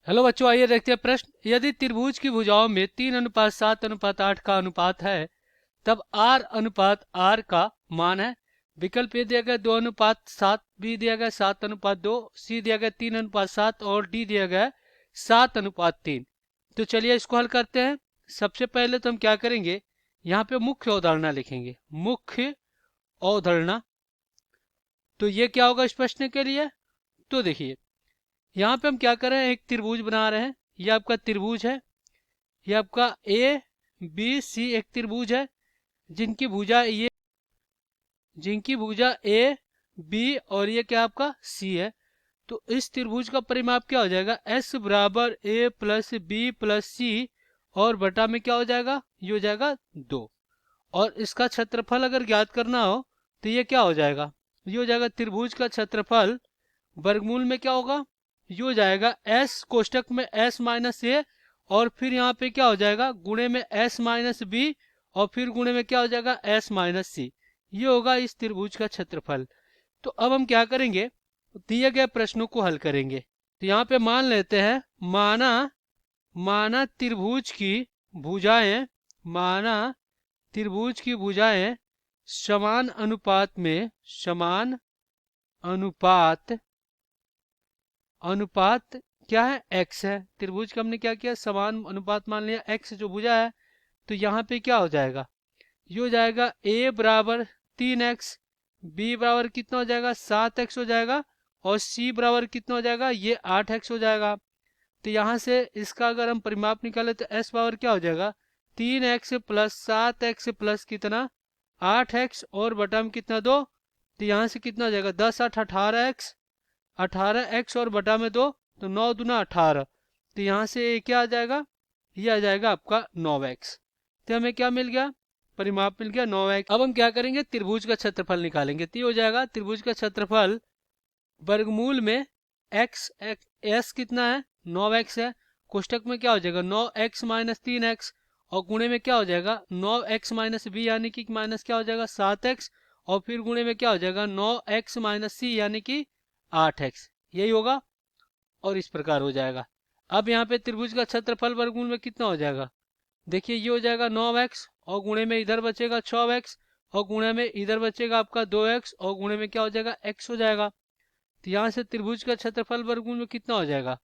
Hello बच्चों, आइए देखते हैं प्रश्न। यदि त्रिभुज की भुजाओं में 3:7:8 का अनुपात है, तब r अनुपात r का मान है। विकल्प ए दिया गया 2:7, बी दिया गया 7:2, सी दिया गया 3:7 और डी दिया गया 7:3। तो चलिए इसको हल करते हैं। सबसे पहले तो हम क्या करेंगे, यहाँ पे मुख्य अवधारणा लिखेंगे। मुख्य अवधारणा, तो ये क्या होगा इस प्रश्न के लिए। तो देखिए यहाँ पे हम क्या कर रहे हैं, एक त्रिभुज बना रहे हैं। ये आपका त्रिभुज है, ये आपका ए बी सी एक त्रिभुज है, जिनकी भुजा ये जिनकी भुजा ए बी और ये क्या आपका सी है। तो इस त्रिभुज का परिमाप क्या हो जाएगा, एस बराबर ए प्लस बी प्लस सी और बटा में क्या हो जाएगा, ये हो जाएगा 2। और इसका क्षेत्रफल अगर ज्ञात करना हो तो ये क्या हो जाएगा, ये हो जाएगा त्रिभुज का क्षेत्रफल वर्गमूल में क्या होगा, ये हो जाएगा एस कोष्टक में एस माइनस ए और फिर यहाँ पे क्या हो जाएगा गुणे में एस माइनस बी और फिर गुणे में क्या हो जाएगा एस माइनस सी। ये होगा इस त्रिभुज का क्षेत्रफल। तो अब हम क्या करेंगे, दिए गए प्रश्नों को हल करेंगे। तो यहाँ पे मान लेते हैं, माना माना त्रिभुज की भुजाएं माना त्रिभुज की भुजाएं समान अनुपात में समान अनुपात अनुपात क्या है, x है। त्रिभुज का हमने क्या किया, समान अनुपात मान लिया, x जो भुजा है। तो यहाँ पे क्या हो जाएगा, ये हो जाएगा a बराबर 3x, b बराबर कितना हो जाएगा 7x हो जाएगा और c बराबर कितना हो जाएगा, ये 8x हो जाएगा। तो यहाँ से इसका अगर हम परिमाप निकाले तो s बराबर क्या हो जाएगा 3x प्लस 7x प्लस कितना 8x और बटा में कितना 2। तो यहाँ से कितना हो जाएगा 10 8 18x, 18x और बटा में 2, तो 9 दूना 18। तो यहाँ से ये क्या आ जाएगा, ये आ जाएगा आपका 9x। तो हमें क्या मिल गया, परिमाप मिल गया 9x। अब हम क्या करेंगे, त्रिभुज का क्षेत्रफल निकालेंगे। तो ये हो जाएगा त्रिभुज का क्षेत्रफल वर्गमूल में एस कितना है 9x है, कोष्टक में क्या हो जाएगा 9x माइनस 3x और गुणे में क्या हो जाएगा 9x माइनस बी यानी कि माइनस क्या हो जाएगा 7x और फिर गुणे में क्या हो जाएगा 9x माइनस सी यानी कि 8x, यही होगा। और इस प्रकार हो जाएगा। अब यहाँ पे त्रिभुज का क्षेत्रफल वर्गमूल में कितना हो जाएगा, देखिए ये हो जाएगा 9x और गुणे में इधर बचेगा 6x और गुणे में इधर बचेगा आपका 2x और गुणे में क्या हो जाएगा x हो जाएगा। तो यहाँ से त्रिभुज का क्षेत्रफल वर्गमूल में कितना हो जाएगा,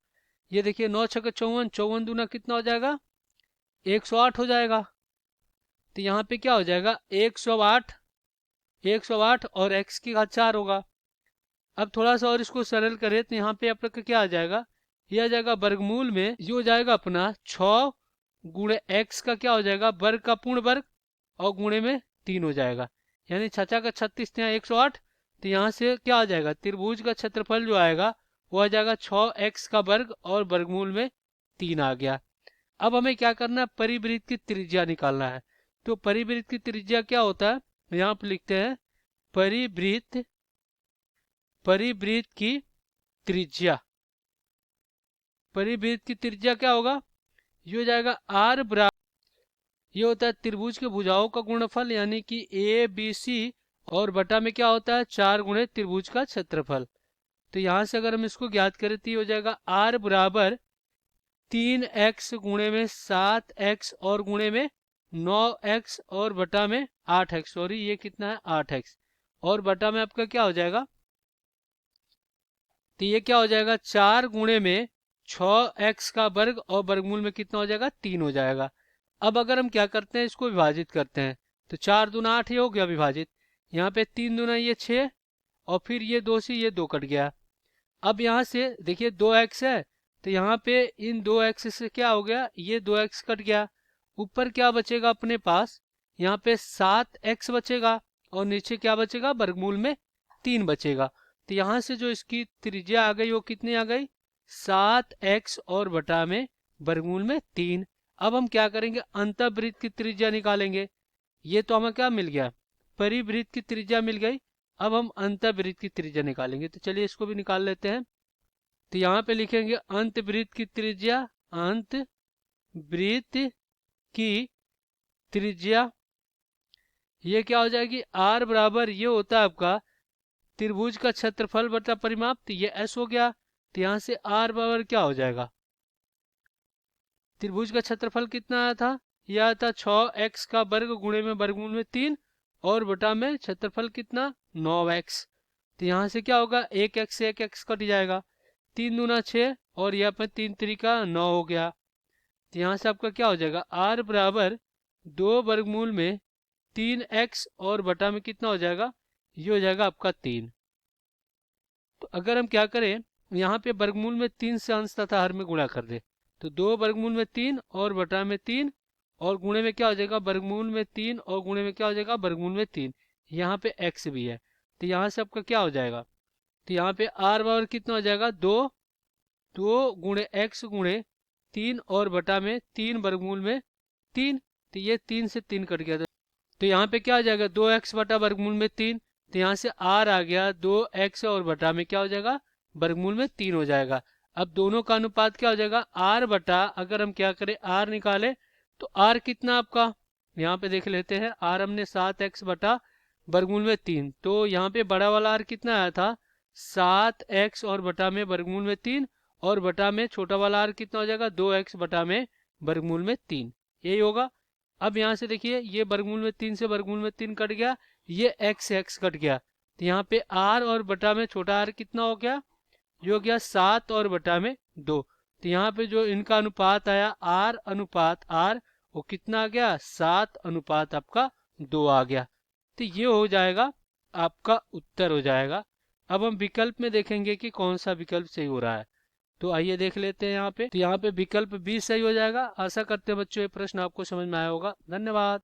ये देखिए 9 छक्के 54, 54 दूना कितना हो जाएगा 108 हो जाएगा। तो यहाँ पे क्या हो जाएगा 108 और x की घात 4 होगा। अब थोड़ा सा और इसको सरल करें तो यहाँ पे आपका क्या आ जाएगा, ये आ जाएगा वर्गमूल में, ये हो जाएगा अपना 6 गुणे x का क्या हो जाएगा वर्ग का पूर्ण वर्ग और गुणे में 3 हो जाएगा, यानी 6 का 36 यहाँ 108। तो यहाँ से क्या आ जाएगा त्रिभुज का क्षेत्रफल जो आएगा वो आ जाएगा 6x का वर्ग और वर्गमूल में 3 आ गया। अब हमें क्या करना है, परिवृत्त की त्रिज्या निकालना है। तो परिवृत्त की त्रिज्या क्या होता है, यहाँ पे लिखते हैं परिवृत्त परिवृत्त की त्रिज्या। परिवृत्त की त्रिज्या क्या होगा, ये हो जाएगा आर बराबर, ये होता है त्रिभुज के भुजाओं का गुणनफल यानी कि ए बी सी और बटा में क्या होता है 4 गुणे त्रिभुज का क्षेत्रफल। तो यहाँ से अगर हम इसको ज्ञात करें तो ये हो जाएगा आर बराबर 3x गुणे में 7x और गुणे में 9x और बटा में 8x, सॉरी ये कितना है 8x और बटा में आपका क्या हो जाएगा, तो ये क्या हो जाएगा 4 गुणे में 6x का वर्ग और वर्गमूल में कितना हो जाएगा 3 हो जाएगा। अब अगर हम क्या करते हैं, इसको विभाजित करते हैं। तो 4 दूना 8 ये हो गया विभाजित, यहाँ पे 3 दूना ये 6 और फिर ये 2 से ये 2 कट गया। अब यहाँ से देखिए 2x है, तो यहाँ पे इन 2x से क्या हो गया, ये 2x कट गया। ऊपर क्या बचेगा अपने पास, यहाँ पे 7x बचेगा और नीचे क्या बचेगा वर्गमूल में 3 बचेगा। तो यहाँ से जो इसकी त्रिज्या आ गई वो कितनी आ गई 7x और बटा में वर्गमूल में 3। अब हम क्या करेंगे, अंतःवृत्त की त्रिज्या निकालेंगे। ये तो हमें क्या मिल गया, परिवृत्त की त्रिज्या मिल गई। अब हम अंतःवृत्त की त्रिज्या निकालेंगे। तो चलिए इसको भी निकाल लेते हैं। तो यहाँ पे लिखेंगे अंतःवृत्त की त्रिज्या, अंतःवृत्त की त्रिज्या ये क्या हो जाएगी, r बराबर ये होता है आपका त्रिभुज का क्षेत्रफल बटा परिमाप, तो ये s हो गया। तो यहाँ से r बराबर क्या हो जाएगा, त्रिभुज का क्षेत्रफल कितना आया था, यह आया था 6x का वर्ग गुणे में वर्गमूल में 3 और बटा में क्षेत्रफल कितना 9x। तो यहाँ से क्या होगा, 1x से 1x कट जाएगा, 3 दूना 6 और यहाँ पर 3 तरीका 9 हो गया। तो यहाँ से आपका क्या हो जाएगा, r बराबर 2 वर्गमूल में 3x और बटा में कितना हो जाएगा, ये हो जाएगा आपका 3। तो अगर हम क्या करें, यहाँ पे वर्गमूल में 3 से अंश तथा हर में गुणा कर दे, तो 2 वर्गमूल में 3 और बटा में 3 और गुणे में क्या हो जाएगा, वर्गमूल में 3 और गुणे में क्या हो जाएगा, वर्गमूल में 3। यहाँ पे x भी है, तो यहाँ से आपका क्या हो जाएगा, तो यहाँ पे r बराबर कितना हो जाएगा, 2 गुणे x गुणे 3 और बटा में 3 वर्गमूल में 3। तो ये 3 से 3 कट गया, तो यहाँ पे क्या हो जाएगा, 2x बटा वर्गमूल में 3। तो यहाँ से r आ गया 2x और बटा में क्या हो जाएगा, वर्गमूल में 3 हो जाएगा। अब दोनों का अनुपात क्या हो जाएगा, r बटा, अगर हम क्या करें r निकाले तो r कितना आपका, यहाँ पे देख लेते हैं, r हमने 7x बटा वर्गमूल में 3, तो यहाँ पे बड़ा वाला r कितना आया था 7x और बटा में वर्गमूल में 3 और बटा में छोटा वाला r कितना हो जाएगा 2x बटा में वर्गमूल में 3, यही होगा। अब यहाँ से देखिए, ये वर्गमूल में 3 से वर्गमूल में 3 कट गया, ये x कट गया, तो यहाँ पे r और बटा में छोटा r कितना हो गया, ये हो गया 7 और बटा में 2। तो यहाँ पे जो इनका अनुपात आया r अनुपात r, वो कितना आ गया, 7 अनुपात आपका 2 आ गया। तो ये हो जाएगा आपका उत्तर हो जाएगा। अब हम विकल्प में देखेंगे कि कौन सा विकल्प सही हो रहा है, तो आइए देख लेते हैं यहाँ पे। तो यहाँ पे विकल्प बी सही हो जाएगा। आशा करते हैं बच्चों ये प्रश्न आपको समझ में आया होगा। धन्यवाद।